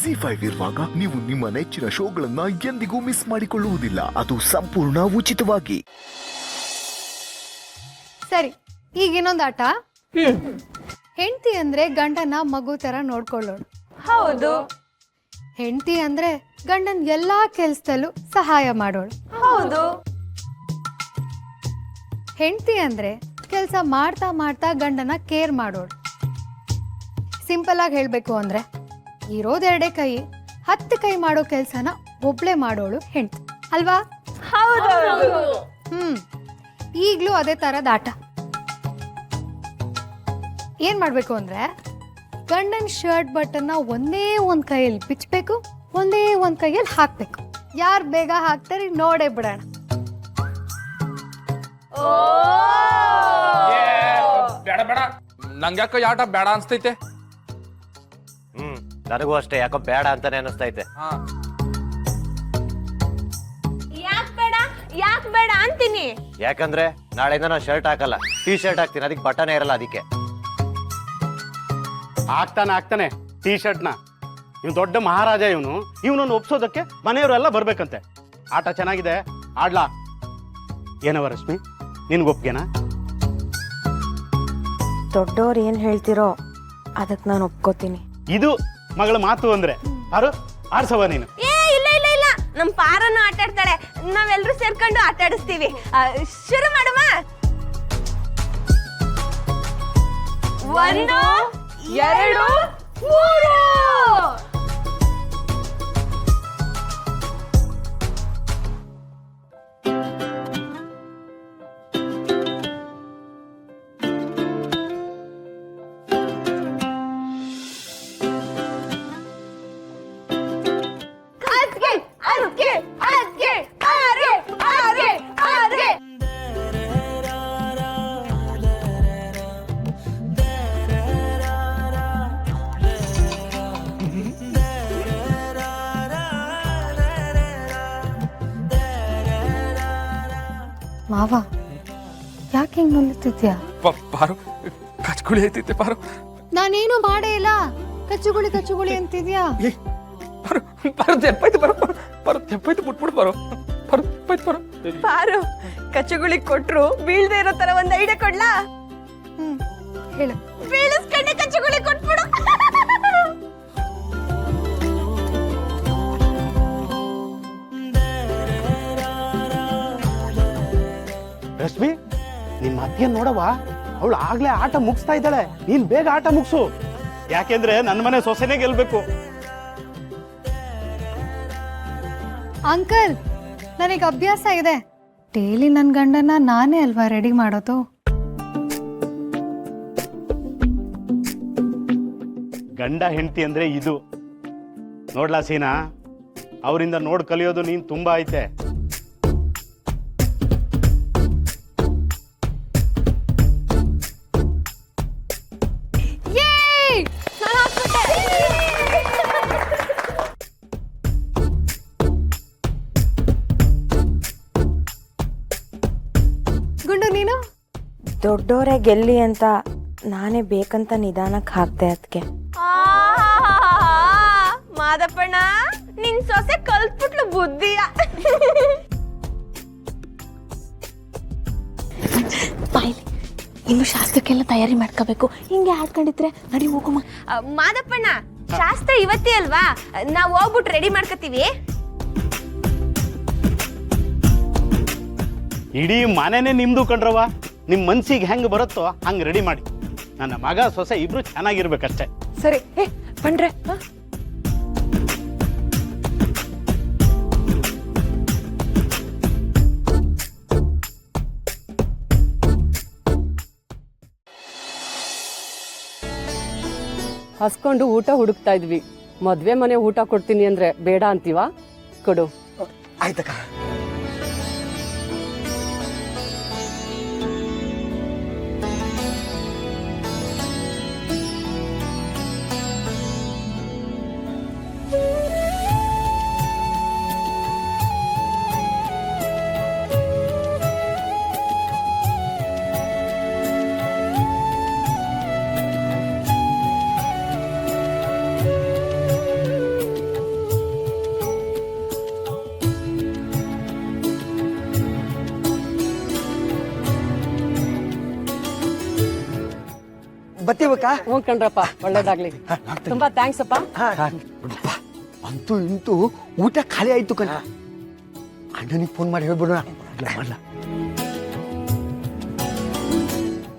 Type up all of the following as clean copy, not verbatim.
ಜಿ5 ಇರುವಾಗ ನೀವು ನಿಮ್ಮ ನೆಚ್ಚಿನ ಶೋಗಳನ್ನ ಎಂದಿಗೂ ಮಿಸ್ ಮಾಡಿಕೊಳ್ಳುವುದಿಲ್ಲ. ಅದು ಸಂಪೂರ್ಣ ಉಚಿತವಾಗಿ. ಸರಿ, ಈಗ ಇನ್ನೊಂದು ಆಟ. ಹೆಂಡತಿ ಅಂದ್ರೆ ಗಂಡನ ಮಗು ತರ ನೋಡ್ಕೊಳ್ಳೋಳು. ಹೌದು. ಹೆಂಡತಿ ಅಂದ್ರೆ ಗಂಡನ್ ಎಲ್ಲಾ ಕೆಲ್ಸದಲ್ಲೂ ಸಹಾಯ ಮಾಡೋಳು. ಹೌದು. ಹೆಂಡತಿ ಅಂದ್ರೆ ಕೆಲಸ ಮಾಡ್ತಾ ಮಾಡ್ತಾ ಗಂಡನ ಕೇರ್ ಮಾಡೋಳು. ಸಿಂಪಲ್ ಆಗಿ ಹೇಳ್ಬೇಕು ಅಂದ್ರೆ ಇರೋದೆರಡೇ ಕೈ, 10 ಕೈ ಮಾಡೋ ಕೆಲ್ಸನ ಒಬ್ಳೆ ಮಾಡೋಳು ಹೆಂಡತಿ ಅಲ್ವಾ? ಹೌದು. ಈಗ್ಲೂ ಅದೇ ತರದ ಆಟ. ಏನ್ ಮಾಡ್ಬೇಕು ಅಂದ್ರೆ ಗಂಡನ್ ಶರ್ಟ್ ಬಟನ್ನ ಒಂದೇ ಒಂದ್ ಕೈಯಲ್ಲಿ ಬಿಚ್ಚಬೇಕು, ಒಂದೇ ಒಂದ್ ಕೈಯಲ್ಲಿ ಹಾಕ್ಬೇಕು. ಯಾರು ಬೇಗ ಹಾಕ್ತಾರೆ ನೋಡೇ ಬಿಡೋಣ. ಬೇಡ ಬೇಡ, ನಂಗ್ಯಾಕ ಆಟ ಬೇಡ ಅನ್ಸ್ತೈತೆ. ನನಗೂ ಅಷ್ಟೇ, ಯಾಕೋ ಬೇಡ ಅಂತಾನೆ ಅನಿಸ್ತೈತೆ. ಯಾಕೆ ಬೇಡ ಅಂತೀನಿ? ಯಾಕಂದ್ರೆ ನಾಳೆಯಿಂದ ನಾನು ಶರ್ಟ್ ಹಾಕಲ್ಲ, ಟೀ ಶರ್ಟ್ ಹಾಕ್ತೀನಿ. ಅದಕ್ಕೆ ಬಟನ್ ಇರಲ್ಲ. ಅದಕ್ಕೆ ಆಗ್ತಾನೆ ಟೀ ಶರ್ಟ್ನ. ಇವನು ದೊಡ್ಡ ಮಹಾರಾಜ. ಇವನನ್ನು ಒಪ್ಸೋದಕ್ಕೆ ಮನೆಯವರೆಲ್ಲ ಬರ್ಬೇಕಂತೆ. ಆಟ ಚೆನ್ನಾಗಿದೆ, ಆಡ್ಲಾ? ಏನವ ರಶ್ಮಿ, ನಿನ್ಗೆ ಒಪ್ಗೆನಾ? ದೊಡ್ಡವ್ರು ಏನ್ ಹೇಳ್ತಿರೋ ಅದಕ್ಕೆ ನಾನು ಒಪ್ಕೋತೀನಿ. ಇದು ಮಗಳ ಮಾತು ಅಂದ್ರೆ ಆಡ್ಸವ ನೀನು. ಇಲ್ಲ, ನಮ್ ಪಾರನ್ನು ಆಟಾಡ್ತಾಳೆ. ನಾವೆಲ್ಲರೂ ಸೇರ್ಕೊಂಡು ಆಟಾಡಿಸ್ತೀವಿ. ಶುರು ಮಾಡುವ. 1 2 3. ಮಾವ, ಯಾಕೆ ಹಿಂಗ್ ನೋಡ್ತಿದ್ಯಾ? ಪಾರು, ಕಚ್ಕುಳಿ ಐತೈತೆ ಪಾರು. ನಾನೇನು ಮಾಡೇ ಇಲ್ಲ. ಕಚ್ಚುಗುಳಿ ಅಂತಿದ್ಯಾ? ಪಾರು ತೆಪ್ಪೈತೆ, ಪಾರು ತೆಪ್ಪೈತೆ, ಬಿಟ್ಬಿಡು ಪಾರು. ಪಾರು ತೆಪ್ಪೈತೆ ಪಾರು. ಪಾರು, ಕಚ್ಚುಗುಳಿ ಕೊಟ್ರು ಬೀಳ್ದೆ ಇರೋ ತರ ಒಂದ್ ಐಡಿಯಾ ಕೊಡ್ಲಾ? ಹೇಳು. ಬೀಳಿಸ್ಕೊಂಡೆ ಕಚ್ಚುಗುಳಿ ಕೊಟ್ಬಿಡು. ರಶ್ಮಿ, ನಿಮ್ಮ ಅತ್ತೆಯನ್ನು ನೋಡವ. ಅವಳು ಆಗ್ಲೇ ಆಟ ಮುಗಿಸ್ತಾ ಇದ್ದಾಳೆ. ನೀನ್ ಬೇಗ ಆಟ ಮುಗಿಸು. ಯಾಕೆಂದ್ರೆ ನನ್ನ ಮನೆ ಸೊಸೆನೇ ಗೆಲ್ಬೇಕು. ಅಂಕಲ್, ನನಗೆ ಅಭ್ಯಾಸ ಇದೆ. ಡೈಲಿ ನನ್ನ ಗಂಡನ ನಾನೇ ಅಲ್ವಾ ರೆಡಿ ಮಾಡೋದು. ಗಂಡ ಹೆಂಡತಿ ಅಂದ್ರೆ ಇದು. ನೋಡ್ಲಾ ಸೀನಾ, ಅವರಿಂದ ನೋಡ್ ಕಲಿಯೋದು ನೀನ್ ತುಂಬಾ ಐತೆ. ಗುಂಡು, ನೀನು? ದೊಡ್ಡೋರೇ ಗೆಲ್ಲಿ ಅಂತ ನಾನೇ ಬೇಕಂತ ನಿಧಾನಕ್ಕೆ ಹಾಕ್ದೆ. ಅದಕ್ಕೆ ಮಾದಪ್ಪಣ್ಣ, ನಿನ್ ಸೊಸೆ ಕಲ್ತ್ಬಿಟ್ಲು ಬುದ್ಧಿಯ. ಇನ್ನು ಶಾಸ್ತ್ರಕ್ಕೆಲ್ಲ ತಯಾರಿ ಮಾಡ್ಕೋಬೇಕು. ಹಿಂಗೆ ಆಡ್ಕೊಂಡಿದ್ರೆ ನಡಿ ಹೋಗಮ್ಮ. ಮಾದಪ್ಪಣ್ಣ, ಶಾಸ್ತ್ರ ಇವತ್ತೇ ಅಲ್ವಾ? ನಾವ್ ಹೋಗ್ಬಿಟ್ಟು ರೆಡಿ ಮಾಡ್ಕೋತೀವಿ. ಇಡೀ ಮನೆನೇ ನಿಮ್ದು ಕಣ್ರವ. ನಿಮ್ ಮನ್ಸಿಗೆ ಹೆಂಗ್ ಬರುತ್ತೋ ಹಂಗ್ ರೆಡಿ ಮಾಡಿ. ನನ್ನ ಮಗ ಸೊಸೆ ಇಬ್ರು ಚೆನ್ನಾಗಿರ್ಬೇಕಷ್ಟೇ. ಸರಿ, ಬನ್ರೆ. ಹಸ್ಕೊಂಡು ಊಟ ಹುಡುಕ್ತಾ ಇದ್ವಿ. ಮದ್ವೆ ಮನೆ ಊಟ ಕೊಡ್ತೀನಿ ಅಂದ್ರೆ ಬೇಡ ಅಂತೀವಾ? ಕೊಡು. ಆಯ್ತಕ್ಕ. ಬತ್ತೀವಕ್ಕ ಹ್ಞೂ ಕಣ್ರಪ್ಪ ಒಳ್ಳೇದಾಗ್ಲಿ ತುಂಬಾ ಥ್ಯಾಂಕ್ಸ್ ಅಪ್ಪ. ನೋಡಪ್ಪ ಅಂತೂ ಇಂತೂ ಊಟ ಖಾಲಿ ಆಯ್ತು ಕಣ. ಅಣ್ಣನಿಗೆ ಫೋನ್ ಮಾಡಿ ಹೇಳ್ಬಿಡೋಣ. ಮಾಡ್ಲಾ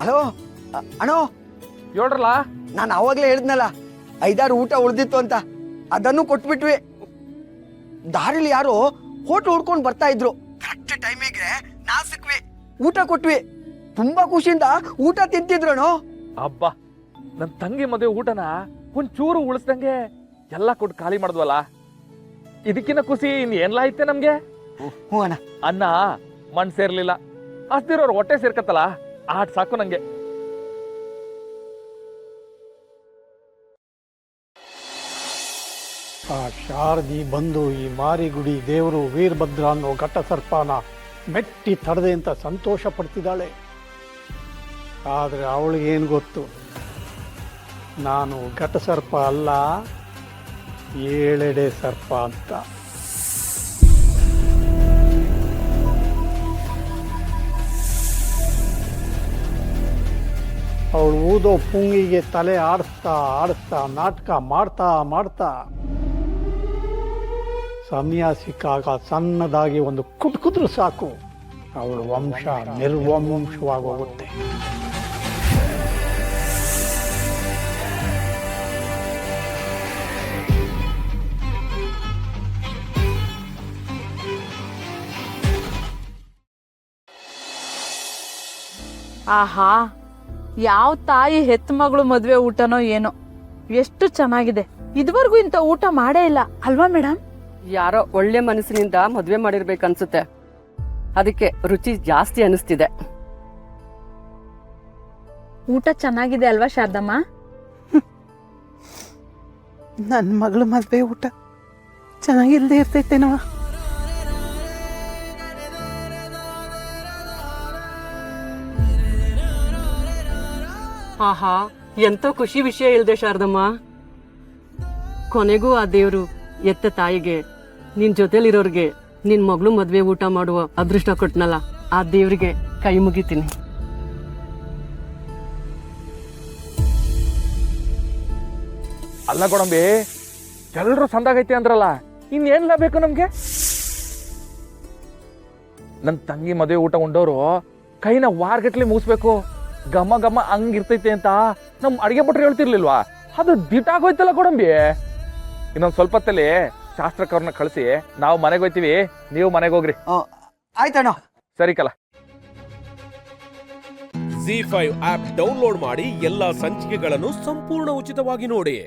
ಹಲೋ ಅಣ್ಣೋ, ಹೇಳ್ರಲ್ಲ. ನಾನು ಅವಾಗಲೇ ಹೇಳಿದ್ನಲ್ಲ 5-6 ಊಟ ಉಳ್ದಿತ್ತು ಅಂತ, ಅದನ್ನು ಕೊಟ್ಬಿಟ್ವಿ. ದಾರಿಲಿ ಯಾರೋ ಹೋಟ್ಲ್ ಹುಡ್ಕೊಂಡು ಬರ್ತಾ ಇದ್ರು. ಕರೆಕ್ಟ್ ಟೈಮಿಗೆ ನಾ ಸಿಕ್ವಿ, ಊಟ ಕೊಟ್ವಿ. ತುಂಬಾ ಖುಷಿಯಿಂದ ಊಟ ತಿಂತಿದ್ರನೋ. ಅಬ್ಬಾ, ನನ್ ತಂಗಿ ಮದುವೆ ಊಟನ ಒಂಚೂರು ಉಳಿಸ್ದಂಗೆ ಎಲ್ಲ ಕೊಟ್ಟು ಖಾಲಿ ಮಾಡಿದ್ವಲ್ಲ. ಇದಕ್ಕಿನ್ನ ಖುಷಿ ಏನ್ಲ ಐತೆ ನಮ್ಗೆ? ಹ್ಞೂ ಅಣ್ಣ. ಅನ್ನ ಮಣ್ ಸೇರ್ಲಿಲ್ಲ, ಹಸ್ದಿರೋರು ಹೊಟ್ಟೆ ಸೇರ್ಕತ್ತಲ್ಲ, ಆಟ ಸಾಕು ನಂಗೆ. ಆ ಶಾರದಿ ಬಂದು ಈ ಮಾರಿಗುಡಿ ದೇವರು ವೀರಭದ್ರ ಅನ್ನೋ ಘಟ ಸರ್ಪನ ಮೆಟ್ಟಿ ತಡದೆ ಅಂತ ಸಂತೋಷ ಪಡ್ತಿದ್ದಾಳೆ. ಆದರೆ ಅವಳಿಗೇನು ಗೊತ್ತು, ನಾನು ಘಟ ಸರ್ಪ ಅಲ್ಲ, 7 ಎಡೆ ಸರ್ಪ ಅಂತ. ಅವಳು ಊದೋ ಪುಂಗಿಗೆ ತಲೆ ಆಡಿಸ್ತಾ ಆಡಿಸ್ತಾ ನಾಟಕ ಮಾಡ್ತಾ ಮಾಡ್ತಾ ಸಮಯ ಸಿಕ್ಕಾಗ ಸಣ್ಣದಾಗಿ ಒಂದು ಕುಟ್ಕಿದ್ರು ಸಾಕು, ಅವಳ ವಂಶ ನಿರ್ವಂಶವಾಗೋಗುತ್ತೆ. ಆಹಾ, ಯಾವ ತಾಯಿ ಹೆತ್ತ ಮಗಳು ಮದ್ವೆ ಊಟನೋ ಏನೋ, ಎಷ್ಟು ಚೆನ್ನಾಗಿದೆ. ಇದುವರೆಗೂ ಇಂಥ ಊಟ ಮಾಡೇ ಇಲ್ಲ ಅಲ್ವಾ ಮೇಡಮ್? ಯಾರೋ ಒಳ್ಳೆ ಮನಸ್ಸಿನಿಂದ ಮದ್ವೆ ಮಾಡಿರ್ಬೇಕನ್ಸುತ್ತೆ, ಅದಕ್ಕೆ ರುಚಿ ಜಾಸ್ತಿ ಅನಿಸ್ತಿದೆ. ಊಟ ಚೆನ್ನಾಗಿದೆ ಅಲ್ವಾ ಶಾರದಮ್ಮ? ನನ್ನ ಮಗಳು ಮದ್ವೆ ಊಟ ಚೆನ್ನಾಗಿಲ್ಲದೆ ಇರ್ತೈತೇನವ? ಆಹಾ, ಎಂತ ಖುಷಿ ವಿಷಯ ಇಲ್ದೆ ಶಾರದಮ್ಮ. ಕೊನೆಗೂ ಆ ದೇವ್ರು ಎತ್ತ ತಾಯಿಗೆ, ನಿನ್ ಜೊತೆಲಿರೋರ್ಗೆ ನಿನ್ ಮಗಳು ಮದ್ವೆ ಊಟ ಮಾಡುವ ಅದೃಷ್ಟ ಕೊಟ್ನಲ್ಲ, ಆ ದೇವ್ರಿಗೆ ಕೈ ಮುಗಿತೀನಿ. ಅಲ್ಲ ಗೋಡಂಬಿ, ಎಲ್ರು ಸಂದಾಗೈತೆ ಅಂದ್ರಲ್ಲ, ಇನ್ನೇನ್ಲ ಬೇಕು ನಮ್ಗೆ? ನನ್ ತಂಗಿ ಮದುವೆ ಊಟ ಉಂಡೋರು ಕೈನ ವಾರಗಟ್ಲೆ ಮುಗಿಸ್ಬೇಕು, ಘಮ ಘಮ ಹಂಗಿರ್ತೈತೆ ಅಂತ ನಮ್ ಅಡಿಗೆ ಭಟ್ರು ಹೇಳ್ತಿರ್ಲಿಲ್ವಾ? ಅದು ದಿಟಾಗೋಯ್ತಲ್ಲ ಗೋಡಂಬಿ. ಇನ್ನೊಂದ್ ಸ್ವಲ್ಪ ಹೊತ್ತಲ್ಲಿ ಶಾಸ್ತ್ರಕರ್ನ ಕಳಿಸಿ ನಾವು ಮನೆಗೆ ಹೋಯ್ತೀವಿ, ನೀವು ಮನೆಗೆ ಹೋಗ್ರಿ. ಆಯ್ತಣ್ಣ. ಸರಿ ಕಲ. ZEE5 ಆಪ್ ಡೌನ್ಲೋಡ್ ಮಾಡಿ ಎಲ್ಲಾ ಸಂಚಿಕೆಗಳನ್ನು ಸಂಪೂರ್ಣ ಉಚಿತವಾಗಿ ನೋಡಿ.